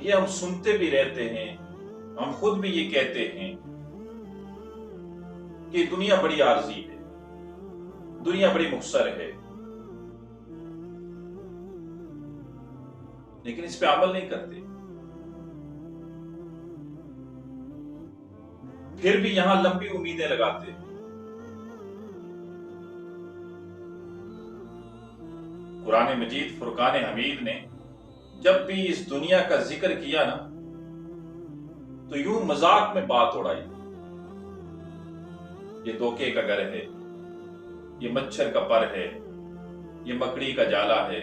یہ ہم سنتے بھی رہتے ہیں، ہم خود بھی یہ کہتے ہیں کہ دنیا بڑی عارضی ہے، دنیا بڑی مختصر ہے، لیکن اس پہ عمل نہیں کرتے. پھر بھی یہاں لمبی امیدیں لگاتے ہیں. قرآن مجید فرقان حمید نے جب بھی اس دنیا کا ذکر کیا نا تو یوں مذاق میں بات اڑائی. یہ دھوکے کا گھر ہے، یہ مچھر کا پر ہے، یہ مکڑی کا جالا ہے.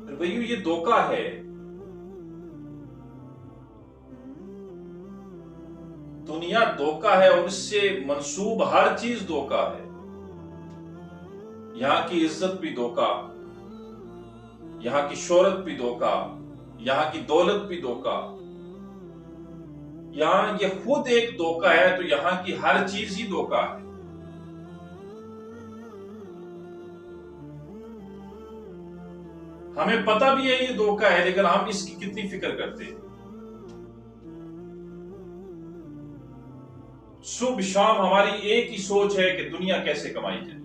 بھائیو یہ دھوکا ہے. دنیا دھوکا ہے اور اس سے منسوب ہر چیز دھوکا ہے. یہاں کی عزت بھی دھوکا، یہاں کی شہرت بھی دھوکا، یہاں کی دولت بھی دھوکا. یہاں یہ خود ایک دھوکا ہے تو یہاں کی ہر چیز ہی دھوکا ہے. ہمیں پتہ بھی ہے یہ دھوکا ہے، لیکن ہم اس کی کتنی فکر کرتے ہیں. صبح شام ہماری ایک ہی سوچ ہے کہ دنیا کیسے کمائی جائے،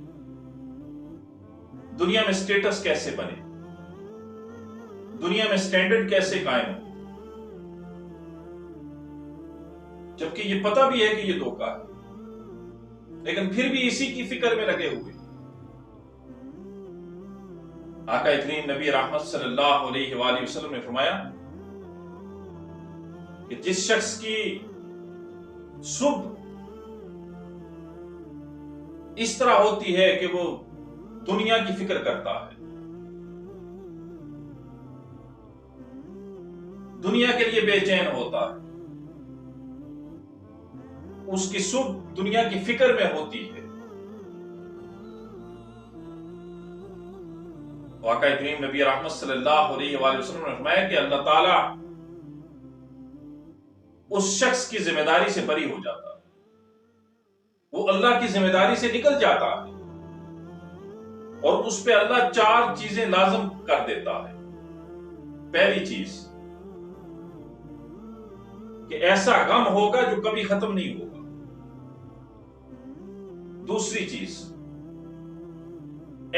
دنیا میں سٹیٹس کیسے بنے، دنیا میں سٹینڈرڈ کیسے قائم ہو. جبکہ یہ پتہ بھی ہے کہ یہ دھوکا ہے، لیکن پھر بھی اسی کی فکر میں لگے ہوئے. آقا کریم نبی رحمت صلی اللہ علیہ وآلہ وسلم نے فرمایا کہ جس شخص کی صبح اس طرح ہوتی ہے کہ وہ دنیا کی فکر کرتا ہے، دنیا کے لیے بے چین ہوتا ہے، اس کی صبح دنیا کی فکر میں ہوتی ہے. آقا کریم نبی رحمت صلی اللہ علیہ وآلہ وسلم نے فرمایا کہ اللہ تعالیٰ اس شخص کی ذمہ داری سے بری ہو جاتا ہے، وہ اللہ کی ذمہ داری سے نکل جاتا ہے اور اس پہ اللہ 4 چیزیں لازم کر دیتا ہے. پہلی چیز کہ ایسا غم ہوگا جو کبھی ختم نہیں ہوگا. دوسری چیز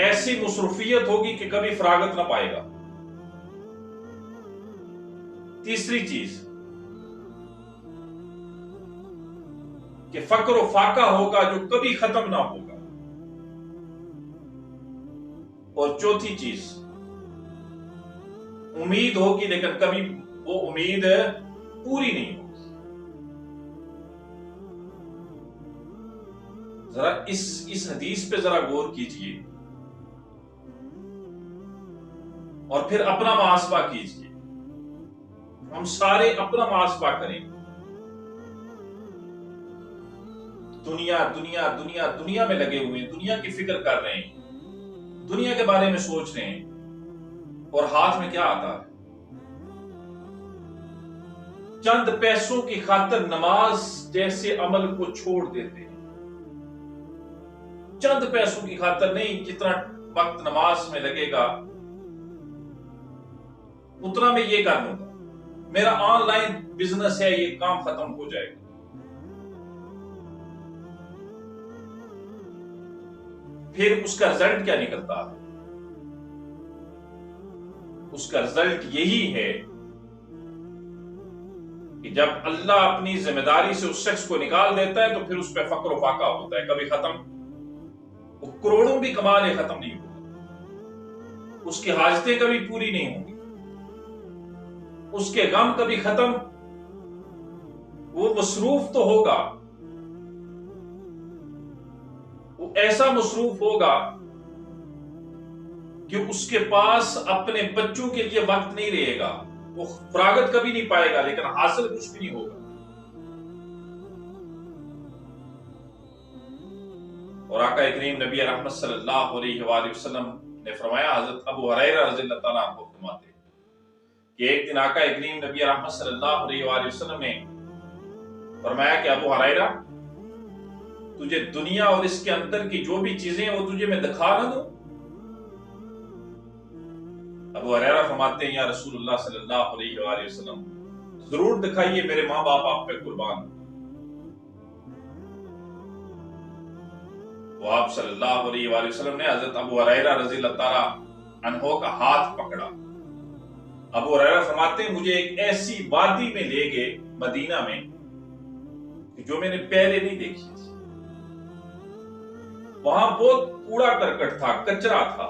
ایسی مصروفیت ہوگی کہ کبھی فراغت نہ پائے گا. تیسری چیز کہ فقر و فاقہ ہوگا جو کبھی ختم نہ ہوگا. اور چوتھی چیز امید ہوگی لیکن کبھی وہ امید پوری نہیں ہوگی. ذرا اس حدیث پہ ذرا غور کیجئے اور پھر اپنا محاسبہ کیجئے. ہم سارے اپنا محاسبہ کریں. دنیا دنیا دنیا دنیا میں لگے ہوئے ہیں، دنیا کی فکر کر رہے ہیں، دنیا کے بارے میں سوچ رہے ہیں، اور ہاتھ میں کیا آتا ہے؟ چند پیسوں کی خاطر نماز جیسے عمل کو چھوڑ دیتے ہیں. چند پیسوں کی خاطر نہیں، جتنا وقت نماز میں لگے گا اتنا میں یہ کر لوں گا، میرا آن لائن بزنس ہے، یہ کام ختم ہو جائے گا. پھر اس کا رزلٹ کیا نکلتا ہے؟ اس کا رزلٹ یہی ہے کہ جب اللہ اپنی ذمہ داری سے اس شخص کو نکال دیتا ہے تو پھر اس پہ فقر و فاقہ ہوتا ہے، کبھی ختم. وہ کروڑوں بھی کما لے ختم نہیں ہوگا، اس کی حاجتیں کبھی پوری نہیں ہوں گی، اس کے غم کبھی ختم. وہ مصروف تو ہوگا، وہ ایسا مصروف ہوگا کہ اس کے پاس اپنے بچوں کے لیے وقت نہیں رہے گا، وہ فراغت کبھی نہیں پائے گا، لیکن حاصل کچھ بھی نہیں ہوگا. اور آقا کریم نبی رحمت صلی اللہ علیہ وآلہ وسلم نے فرمایا، حضرت ابو ہریرہ رضی اللہ تعالیٰ عنہ فرماتے کہ ایک دن آقا کریم نبی رحمت صلی اللہ علیہ وآلہ وسلم نے فرمایا کہ ابو ہریرہ تجھے دنیا اور اس کے اندر کی جو بھی چیزیں ہیں وہ تجھے میں دکھا نہ دوں؟ ابو ہریرہ فرماتے ہیں یا رسول اللہ صلی اللہ علیہ وآلہ وسلم ضرور دکھائیے، میرے ماں باپ آپ پہ قربان۔ وہ آپ صلی اللہ علیہ وآلہ وسلم نے حضرت ابو ہریرہ رضی اللہ تعالیٰ عنہ کا ہاتھ پکڑا۔ ابو ہریرہ فرماتے ہیں مجھے ایک ایسی وادی میں لے گئے مدینہ میں جو میں نے پہلے نہیں دیکھی تھی۔ وہاں بہت کوڑا کرکٹ تھا، کچرا تھا،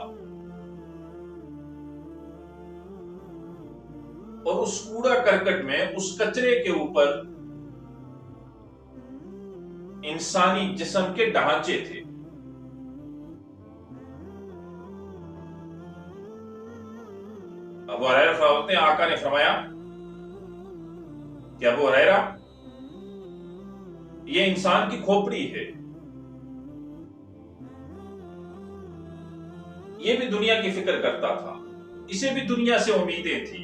اور اس کوڑا کرکٹ میں اس کچرے کے اوپر انسانی جسم کے ڈھانچے تھے۔ ابو ہریرہ فرماتے ہیں آقا نے فرمایا کہ ابو ہریرہ یہ انسان کی کھوپڑی ہے، یہ بھی دنیا کی فکر کرتا تھا، اسے بھی دنیا سے امیدیں تھی۔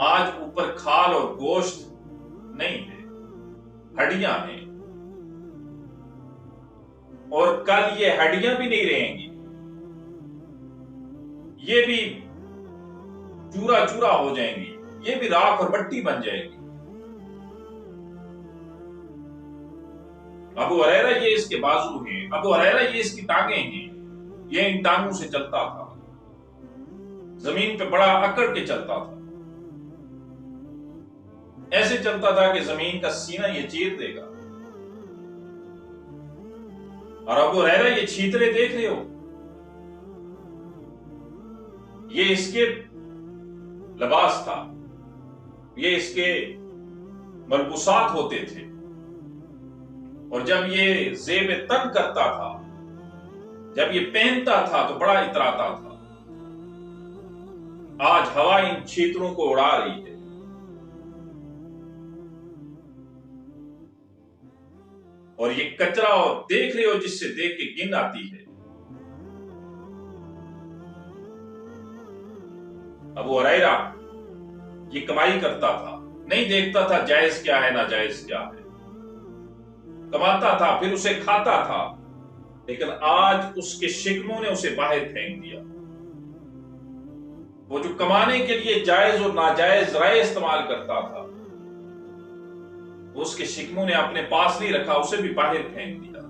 آج اوپر کھال اور گوشت نہیں ہے، ہڈیاں ہیں، اور کل یہ ہڈیاں بھی نہیں رہیں گی، یہ بھی چورا چورا ہو جائیں گی، یہ بھی راکھ اور مٹی بن جائیں گی۔ ابو ہریرہ یہ اس کے بازو ہیں، ابو ہریرہ یہ اس کی ٹانگیں ہیں، یہ ان ٹانگوں سے چلتا تھا، زمین پہ بڑا اکڑ کے چلتا تھا، ایسے چلتا تھا کہ زمین کا سینہ یہ چیر دے گا۔ اور ابو ہریرہ یہ چھیترے دیکھ رہے ہو، یہ اس کے لباس تھا، یہ اس کے ملبوسات ہوتے تھے، اور جب یہ زیب تن کرتا تھا، جب یہ پہنتا تھا تو بڑا اتراتا تھا۔ آج ہوا ان چھیتروں کو اڑا رہی ہے۔ اور یہ کچرا اور دیکھ رہے ہو جس سے دیکھ کے گن آتی ہے۔ ابو ہریرہ یہ کمائی کرتا تھا، نہیں دیکھتا تھا جائز کیا ہے ناجائز کیا ہے، کماتا تھا پھر اسے کھاتا تھا، لیکن آج اس کے شکموں نے اسے باہر پھینک دیا۔ وہ جو کمانے کے لیے جائز اور ناجائز رائے استعمال کرتا تھا، اس کے شکموں نے اپنے پاس نہیں رکھا، اسے بھی باہر پھینک دیا۔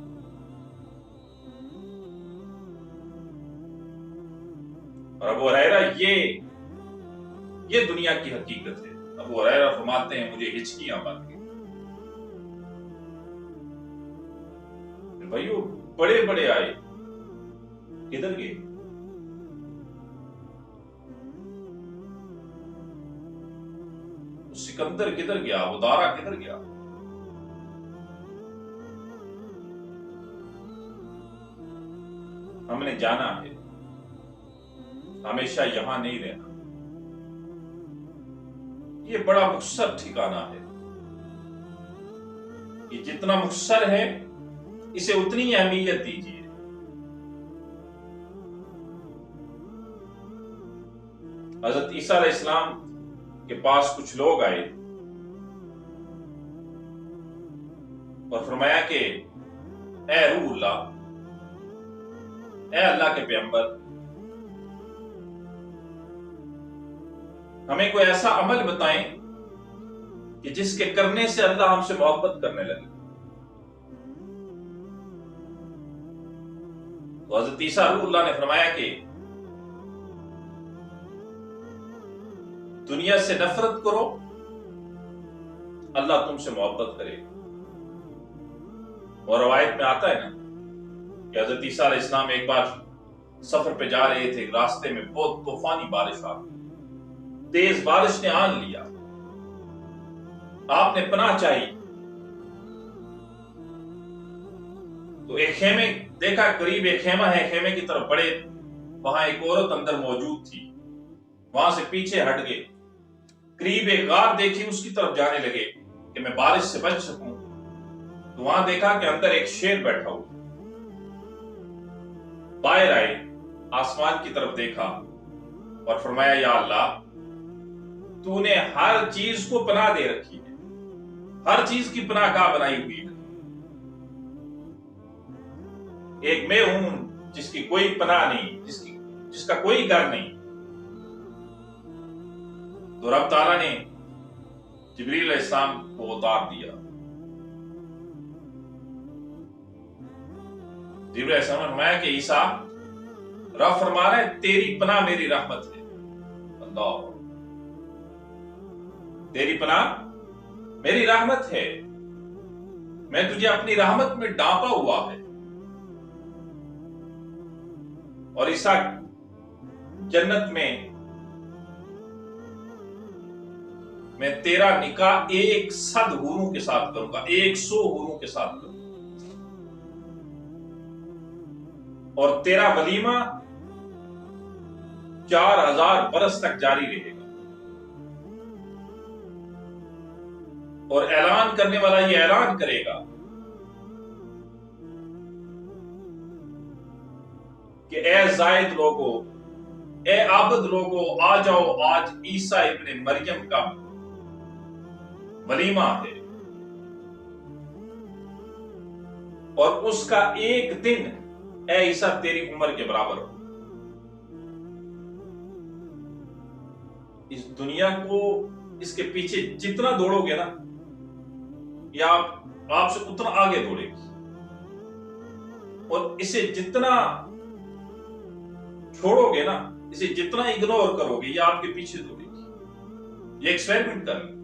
اور ابو ہریرہ یہ دنیا کی حقیقت ہے۔ ابو ہریرہ فرماتے ہیں مجھے ہچکیاں بن گئی۔ بھائیو بڑے بڑے آئے، کدھر گئے؟ سکندر کدھر گیا؟ وہ دارا کدھر گیا؟ ہم نے جانا ہے، ہمیشہ یہاں نہیں رہنا۔ یہ بڑا مختصر ٹھکانہ ہے، یہ جتنا مختصر ہے اسے اتنی اہمیت دیجیے۔ حضرت عیسیٰ علیہ السلام کے پاس کچھ لوگ آئے اور فرمایا کہ اے روح اللہ، اے اللہ کے پیغمبر، ہمیں کوئی ایسا عمل بتائیں کہ جس کے کرنے سے اللہ ہم سے محبت کرنے لگے۔ تو حضرت عیسیٰ روح اللہ نے فرمایا کہ دنیا سے نفرت کرو، اللہ تم سے محبت کرے۔ اور روایت میں آتا ہے نا کہ حضرت عیسیٰ علیہ السلام ایک بار سفر پہ جا رہے تھے، راستے میں بہت طوفانی بارش آ گئی، تیز بارش نے آن لیا، آپ نے پناہ چاہی تو ایک خیمے دیکھا، قریب ایک خیمہ ہے، خیمے کی طرف بڑے، وہاں ایک عورت اندر موجود تھی، وہاں سے پیچھے ہٹ گئے، قریب ایک غار دیکھی، اس کی طرف جانے لگے کہ میں بارش سے بچ سکوں، تو وہاں دیکھا کہ اندر ایک شیر بیٹھا ہوا، باہر آئے، آسمان کی طرف دیکھا اور فرمایا یا اللہ تو نے ہر چیز کو پناہ دے رکھی ہے، ہر چیز کی پناہ گاہ بنائی ہوئی ہے۔ ایک میں ہوں جس کی کوئی پناہ نہیں، جس کا کوئی گھر نہیں، تو رب تعالیٰ نے جبریل علیہ السلام کو اتار دیا۔ جبریل علیہ السلام نے فرمایا کہ عیسیٰ، رب فرما رہا ہے تیری پناہ میری رحمت ہے۔ اللہ، تیری پناہ میری رحمت ہے، میں تجھے اپنی رحمت میں ڈانپا ہوا ہے۔ اور عیسیٰ جنت میں تیرا نکاح 100 حوروں کے ساتھ کروں گا، 100 حوروں کے ساتھ کروں گا، اور تیرا ولیمہ 4000 برس تک جاری رہے گا۔ اور اعلان کرنے والا یہ اعلان کرے گا کہ اے زائد لوگو، اے عابد لوگو، آ جاؤ، آج عیسیٰ ابن مریم کا ولیمہ ہے، اور اس کا ایک دن اے عیسیٰ تیری عمر کے برابر ہو۔ اس دنیا کو اس کے پیچھے جتنا دوڑو گے نا، یہ آپ سے اتنا آگے دوڑے گی، اور اسے جتنا چھوڑو گے نا، اسے جتنا اگنور کرو گے، یہ آپ کے پیچھے دوڑے گی۔ یہ ایکسپیریمنٹ کر لیں۔